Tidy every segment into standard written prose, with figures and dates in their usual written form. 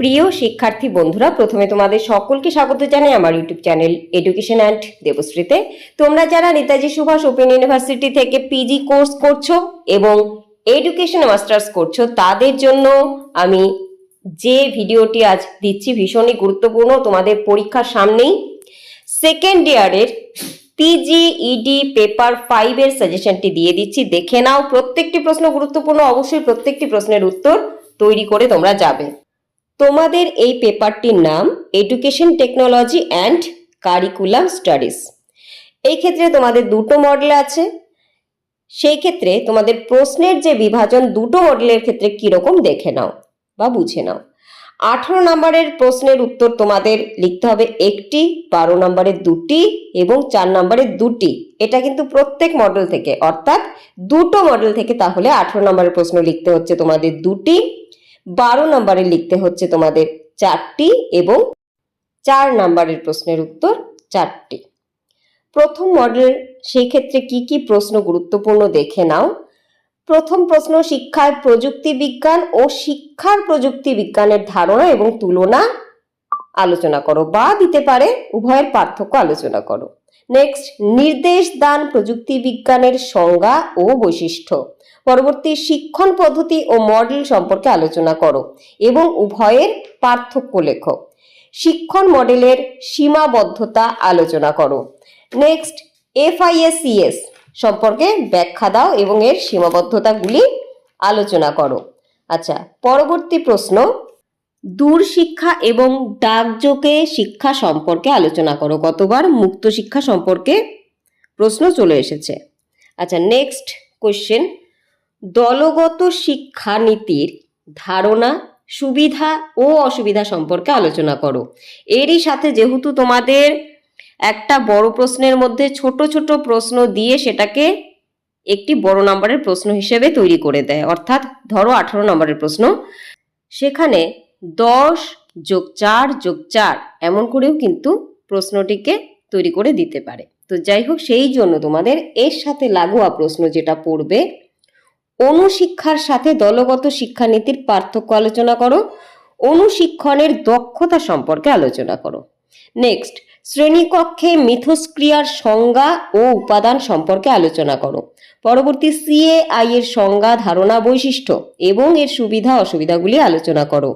প্রিয় শিক্ষার্থী বন্ধুরা, প্রথমে তোমাদের সকলকে স্বাগত জানাই আমার ইউটিউব চ্যানেল এডুকেশন অ্যান্ড দেবশ্রীতে। তোমরা যারা নেতাজি সুভাষ ওপেন ইউনিভার্সিটি থেকে পিজি কোর্স করছো এবং এডুকেশন মাস্টার্স করছো, তাদের জন্য আমি যে ভিডিওটি আজ দিচ্ছি ভীষণই গুরুত্বপূর্ণ। তোমাদের পরীক্ষার সামনেই সেকেন্ড ইয়ারের পিজিইডি পেপার 5 এর সাজেশনটি দিয়ে দিচ্ছি, দেখে নাও। প্রত্যেকটি প্রশ্ন গুরুত্বপূর্ণ, অবশ্যই প্রত্যেকটি প্রশ্নের উত্তর তৈরি করে তোমরা যাবে। তোমাদের এই পেপারটির নাম education technology and curriculum studies. এই ক্ষেত্রে তোমাদের দুটো মডেল আছে, সেই ক্ষেত্রে তোমাদের প্রশ্নের যে বিভাজন দুটো মডেলের ক্ষেত্রে কিরকম দেখে নাও বা বুঝে নাও। 18 নম্বরের প্রশ্নের উত্তর তোমাদের লিখতে হবে একটি, 12 নম্বরের দুটি এবং 4 নম্বরের দুটি। এটা কিন্তু প্রত্যেক মডেল থেকে, অর্থাৎ দুটো মডেল থেকে। তাহলে 18 নম্বরের প্রশ্ন লিখতে হচ্ছে তোমাদের দুটি, 12 নম্বরে লিখতে হচ্ছে তোমাদের 4টি এবং 4 নম্বরের প্রশ্নের উত্তর 4টি। প্রথম মডেল, সেই ক্ষেত্রে কি কি প্রশ্ন গুরুত্বপূর্ণ দেখে নাও। প্রথম প্রশ্ন, শিক্ষায় প্রযুক্তি বিজ্ঞান ও শিক্ষার প্রযুক্তি বিজ্ঞানের ধারণা এবং তুলনা আলোচনা করো, বা দিতে পারে উভয়ের পার্থক্য আলোচনা করো। নেক্সট, নির্দেশ দান প্রযুক্তি বিজ্ঞানের সংজ্ঞা ও বৈশিষ্ট্য। পরবর্তী, শিক্ষণ পদ্ধতি ও মডেল সম্পর্কে আলোচনা করো এবং উভয়ের পার্থক্য লেখো। শিক্ষণ মডেলের সীমাবদ্ধতা আলোচনা করো। নেক্সট, FISCS সম্পর্কে ব্যাখ্যা দাও এবং এর সীমাবদ্ধতাগুলি আলোচনা করো। আচ্ছা, পরবর্তী প্রশ্ন, দূর শিক্ষা এবং ডাকযোগে শিক্ষা সম্পর্কে আলোচনা করো। কতবার মুক্ত শিক্ষা সম্পর্কে প্রশ্ন চলে এসেছে। আচ্ছা, নেক্সট কোশ্চেন, দলগত শিক্ষা নীতির ধারণা, সুবিধা ও অসুবিধা সম্পর্কে আলোচনা করো। এরই সাথে যেহেতু তোমাদের একটা বড় প্রশ্নের মধ্যে ছোট ছোট প্রশ্ন দিয়ে সেটাকে একটি বড় নম্বরের প্রশ্ন হিসেবে তৈরি করে দেয়, অর্থাৎ ধরো 18 নম্বরের প্রশ্ন, সেখানে 10 + 4 + 4 এমন করেও কিন্তু প্রশ্নটিকে তৈরি করে দিতে পারে। তো যাই হোক, সেই জন্য তোমাদের এর সাথে লাগোয়া প্রশ্ন যেটা পড়বে, অনুশিক্ষার সাথে দলগত শিক্ষানীতির পার্থক্য আলোচনা করো, অনুশিক্ষণের দক্ষতা সম্পর্কে আলোচনা করো। নেক্সট, শ্রেণীকক্ষে মিথস্ক্রিয়ার সংজ্ঞা ও উপাদান সম্পর্কে আলোচনা করো। পরবর্তী, CAI এর সংজ্ঞা, ধারণা, বৈশিষ্ট্য এবং এর সুবিধা অসুবিধাগুলি আলোচনা করো।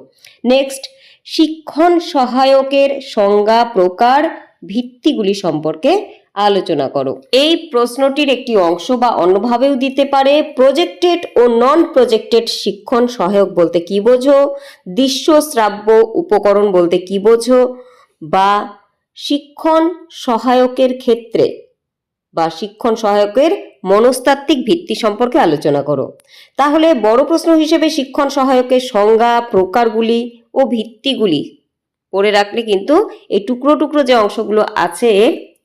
নেক্সট, শিক্ষণ সহায়কের সংজ্ঞা, প্রকার, ভিত্তিগুলি সম্পর্কে আলোচনা করো। এই প্রশ্নটির একটি অংশ বা অন্যভাবেও দিতে পারে, প্রজেক্টেড ও নন প্রজেক্টেড শিক্ষণ সহায়ক বলতে কি বোঝো, দৃশ্য শ্রাব্য উপকরণ বলতে কি বোঝো, বা শিক্ষণ সহায়কের ক্ষেত্রে বা শিক্ষণ সহায়কের মনস্তাত্ত্বিক ভিত্তি সম্পর্কে আলোচনা করো। তাহলে বড় প্রশ্ন হিসেবে শিক্ষণ সহায়কের সংজ্ঞা, প্রকারগুলি ও ভিত্তিগুলি পড়ে রাখলে কিন্তু এই টুকরো টুকরো যে অংশগুলো আছে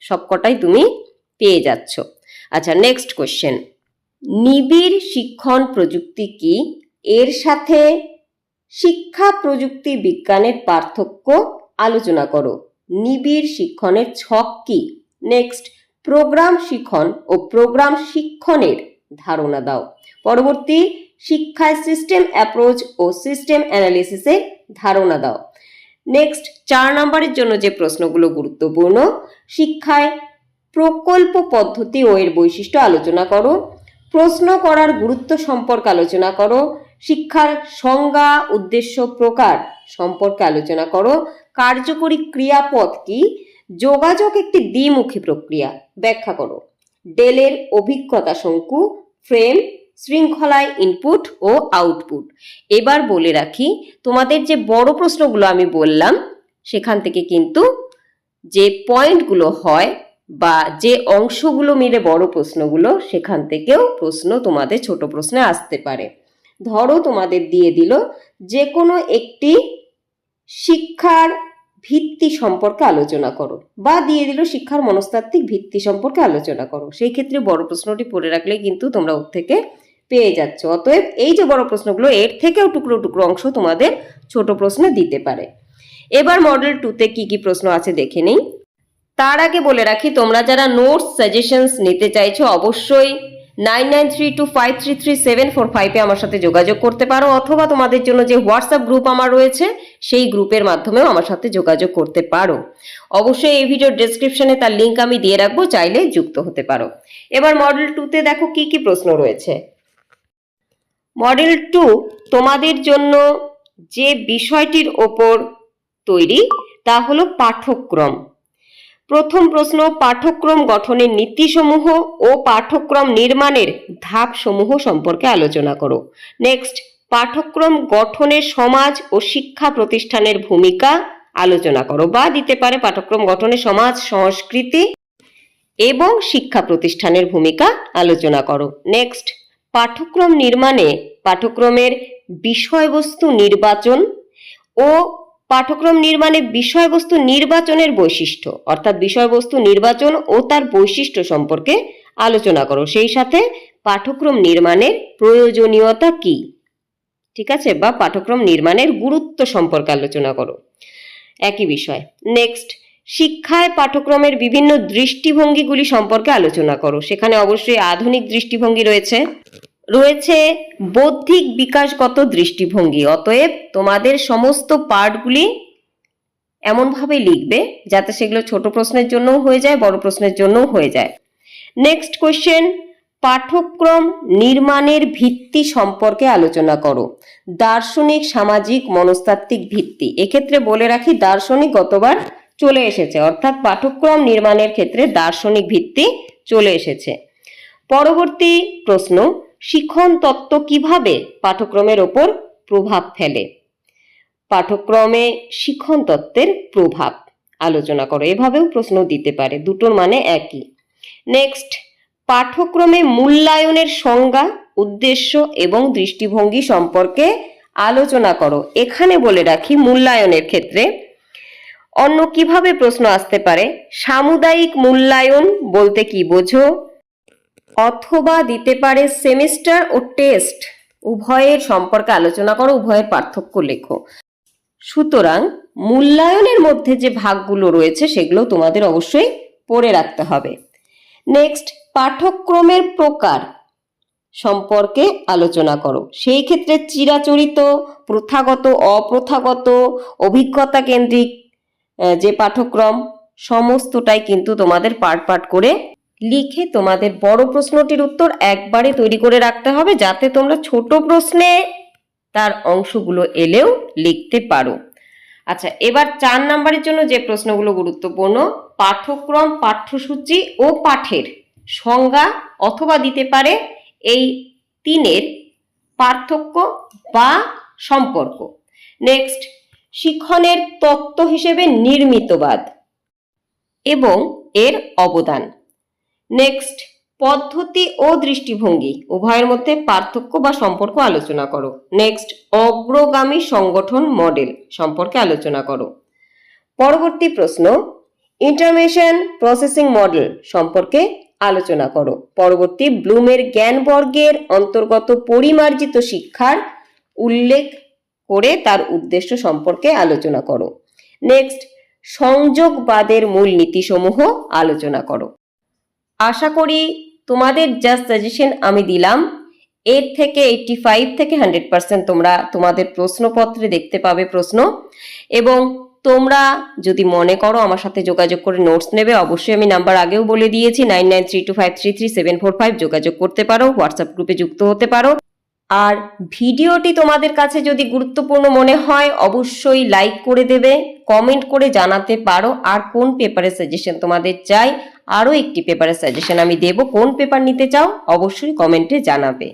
সবকটাই তুমি পেয়ে যাচ্ছ। আচ্ছা, নেক্সট কোশ্চেন, নিবিড় শিক্ষণ প্রযুক্তি কি? এর সাথে শিক্ষা প্রযুক্তি বিজ্ঞানের পার্থক্য আলোচনা করো। নিবিড় শিক্ষণের ছক কি? নেক্সট, প্রোগ্রাম শিক্ষণ ও প্রোগ্রাম শিক্ষণের ধারণা দাও। পরবর্তী, শিক্ষায় সিস্টেম অ্যাপ্রোচ ও সিস্টেম অ্যানালিসিসের ধারণা দাও। নেক্সট, 4 নম্বরের জন্য যে প্রশ্নগুলো গুরুত্বপূর্ণ, শিক্ষায় প্রকল্প পদ্ধতি ও এর বৈশিষ্ট্য আলোচনা করো, প্রশ্ন করার গুরুত্ব সম্পর্কে আলোচনা করো, শিক্ষার সংজ্ঞা, উদ্দেশ্য, প্রকার সম্পর্কে আলোচনা করো, কার্যকরী ক্রিয়াপদ কি, যোগাযোগ একটি দ্বিমুখী প্রক্রিয়া ব্যাখ্যা করো, ডেলের অভিজ্ঞতা শঙ্কু, ফ্রেম, শৃঙ্খলায় ইনপুট ও আউটপুট। এবার বলে রাখি, তোমাদের যে বড় প্রশ্নগুলো আমি বললাম সেখান থেকে কিন্তু যে পয়েন্টগুলো হয় বা যে অংশগুলো মিলে বড় প্রশ্নগুলো, সেখান থেকেও প্রশ্ন তোমাদের ছোট প্রশ্নে আসতে পারে। ধরো তোমাদের দিয়ে দিল যে কোনো একটি শিক্ষার ভিত্তি সম্পর্কে আলোচনা করো, বা দিয়ে দিল শিক্ষার মনস্তাত্ত্বিক ভিত্তি সম্পর্কে আলোচনা করো। সেই ক্ষেত্রে বড় প্রশ্নটি পড়ে রাখলে কিন্তু তোমরা ওর থেকে পেয়ে যাচ্ছ। অতএব এই যে বড় প্রশ্নগুলো, এর থেকেও টুকরো টুকরো অংশ তোমাদের ছোট প্রশ্নে দিতে পারে। এবার মডেল 2তে কি কি প্রশ্ন আছে দেখে নেই। তার আগে বলে রাখি, তোমরা যারা নোটস সাজেশনস নিতে চাইছো, অবশ্যই 9932533745 আমার সাথে যোগাযোগ করতে পারো, অথবা তোমাদের জন্য যে হোয়াটসঅ্যাপ গ্রুপ আমার রয়েছে সেই গ্রুপের মাধ্যমেও আমার সাথে যোগাযোগ করতে পারো। অবশ্যই এই ভিডিওর ডেসক্রিপশনে তার লিঙ্ক আমি দিয়ে রাখবো, চাইলে যুক্ত হতে পারো। এবার মডেল 2তে দেখো কি কি প্রশ্ন রয়েছে। মডেল 2 তোমাদের জন্য যে বিষয়টির ওপর তৈরি তা হলো পাঠ্যক্রম। প্রথম প্রশ্ন, পাঠ্যক্রম গঠনের নীতিসমূহ ও পাঠ্যক্রম নির্মাণের ধাপসমূহ সম্পর্কে আলোচনা করো। নেক্সট, পাঠ্যক্রম গঠনের সমাজ ও শিক্ষা প্রতিষ্ঠানের ভূমিকা আলোচনা করো, বা দিতে পারে পাঠ্যক্রম গঠনে সমাজ, সংস্কৃতি এবং শিক্ষা প্রতিষ্ঠানের ভূমিকা আলোচনা করো। নেক্সট, পাঠ্যক্রম নির্মাণে পাঠ্যক্রমের বিষয়বস্তু নির্বাচন ও পাঠ্যক্রম নির্মাণে বিষয়বস্তু নির্বাচনের বৈশিষ্ট্য, অর্থাৎ বিষয়বস্তু নির্বাচন ও তার বৈশিষ্ট্য সম্পর্কে আলোচনা করো। সেই সাথে পাঠ্যক্রম নির্মাণের প্রয়োজনীয়তা কি, ঠিক আছে, বা পাঠ্যক্রম নির্মাণের গুরুত্ব সম্পর্কে আলোচনা করো, একই বিষয়। নেক্সট, শিক্ষায় পাঠ্যক্রমের বিভিন্ন দৃষ্টিভঙ্গিগুলি সম্পর্কে আলোচনা করো। সেখানে অবশ্যই আধুনিক দৃষ্টিভঙ্গি রয়েছে বৌদ্ধিক বিকাশগত দৃষ্টিভঙ্গি। অতএব তোমাদের সমস্ত পার্টগুলি এমনভাবে লিখবে যাতে সেগুলো ছোট প্রশ্নের জন্যও হয়ে যায়, বড় প্রশ্নের জন্যও হয়ে যায়। নেক্সট কোয়েশ্চেন, পাঠ্যক্রম নির্মাণের ভিত্তি সম্পর্কে আলোচনা করো। দার্শনিক, সামাজিক, মনস্তাত্ত্বিক ভিত্তি। এক্ষেত্রে বলে রাখি দার্শনিক গতবার চলে এসেছে, অর্থাৎ পাঠ্যক্রম নির্মাণের ক্ষেত্রে দার্শনিক ভিত্তি চলে এসেছে। পরবর্তী প্রশ্ন, শিখন তত্ত্ব কিভাবে পাঠ্যক্রমের ওপর প্রভাব ফেলে। পাঠ্যক্রমে শিখন তত্ত্বের প্রভাব আলোচনা করো। এভাবেও প্রশ্ন দিতে পারে, দুটোর মানে একই। নেক্সট, পাঠ্যক্রমে মূল্যায়নের সংজ্ঞা, উদ্দেশ্য এবং দৃষ্টিভঙ্গি সম্পর্কে আলোচনা করো। এখানে বলে রাখি মূল্যায়নের ক্ষেত্রে অন্য কিভাবে প্রশ্ন আসতে পারে, সামুদায়িক মূল্যায়ন বলতে কি বোঝো, অথবা দিতে পারে সেমিস্টার ও টেস্ট উভয়ের সম্পর্কে আলোচনা করো, উভয়ের পার্থক্য লেখো। সুতরাং মূল্যায়নের মধ্যে যে ভাগগুলো রয়েছে সেগুলো তোমাদের অবশ্যই পড়ে রাখতে হবে। নেক্সট, পাঠ্যক্রমের প্রকার সম্পর্কে আলোচনা করো। সেই ক্ষেত্রে চিরাচরিত, প্রথাগত, অপ্রথাগত, অভিজ্ঞতা কেন্দ্রিক যে পাঠ্যক্রম সমস্তটাই কিন্তু তোমাদের পার্ট করে লিখে তোমাদের বড় প্রশ্নটির উত্তর একবারে তৈরি করে রাখতে হবে, যাতে তোমরা ছোট প্রশ্নে তার অংশগুলো এলেও লিখতে পারো। আচ্ছা, এবার 4 নাম্বারের জন্য যে প্রশ্নগুলো গুরুত্বপূর্ণ, পাঠ্যক্রম, পাঠ্যসূচি ও পাঠের সংজ্ঞা, অথবা দিতে পারে এই 3-এর পার্থক্য বা সম্পর্ক। নেক্সট, শিক্ষণের তত্ত্ব হিসেবে নির্মিতবাদ এবং এর অবদান। নেক্সট, পদ্ধতি ও দৃষ্টিভঙ্গি উভয়ের মধ্যে পার্থক্য বা সম্পর্ক আলোচনা করো। নেক্সট, অগ্রগামী সংগঠন মডেল সম্পর্কে আলোচনা করো। পরবর্তী প্রশ্ন, ইনফরমেশন প্রসেসিং মডেল সম্পর্কে আলোচনা করো। পরবর্তী, ব্লুমের জ্ঞানবর্গের অন্তর্গত পরিমার্জিত শিক্ষার উল্লেখ করে তার উদ্দেশ্য সম্পর্কে আলোচনা করো। নেক্সট, সংযোগবাদের মূল নীতিসমূহ আলোচনা করো। আশা করি তোমাদের যা সাজেশন আমি দিলাম এর থেকে 85 থেকে 100% তোমরা তোমাদের প্রশ্নপত্রে দেখতে পাবে প্রশ্ন, এবং তোমরা যদি মনে করো আমার সাথে যোগাযোগ করে নোটস নেবে, অবশ্যই আমি নাম্বার আগেও বলে দিয়েছি 9932533745 যোগাযোগ করতে পারো, হোয়াটসঅ্যাপ গ্রুপে যুক্ত হতে পারো। আর ভিডিওটি তোমাদের কাছে যদি গুরুত্বপূর্ণ মনে হয় অবশ্যই লাইক করে দেবে, কমেন্ট করে জানাতে পারো আর কোন পেপারের সাজেশন তোমাদের চাই, আরও একটি পেপারের সাজেশন আমি দেব, কোন পেপার নিতে চাও অবশ্যই কমেন্টে জানাবে।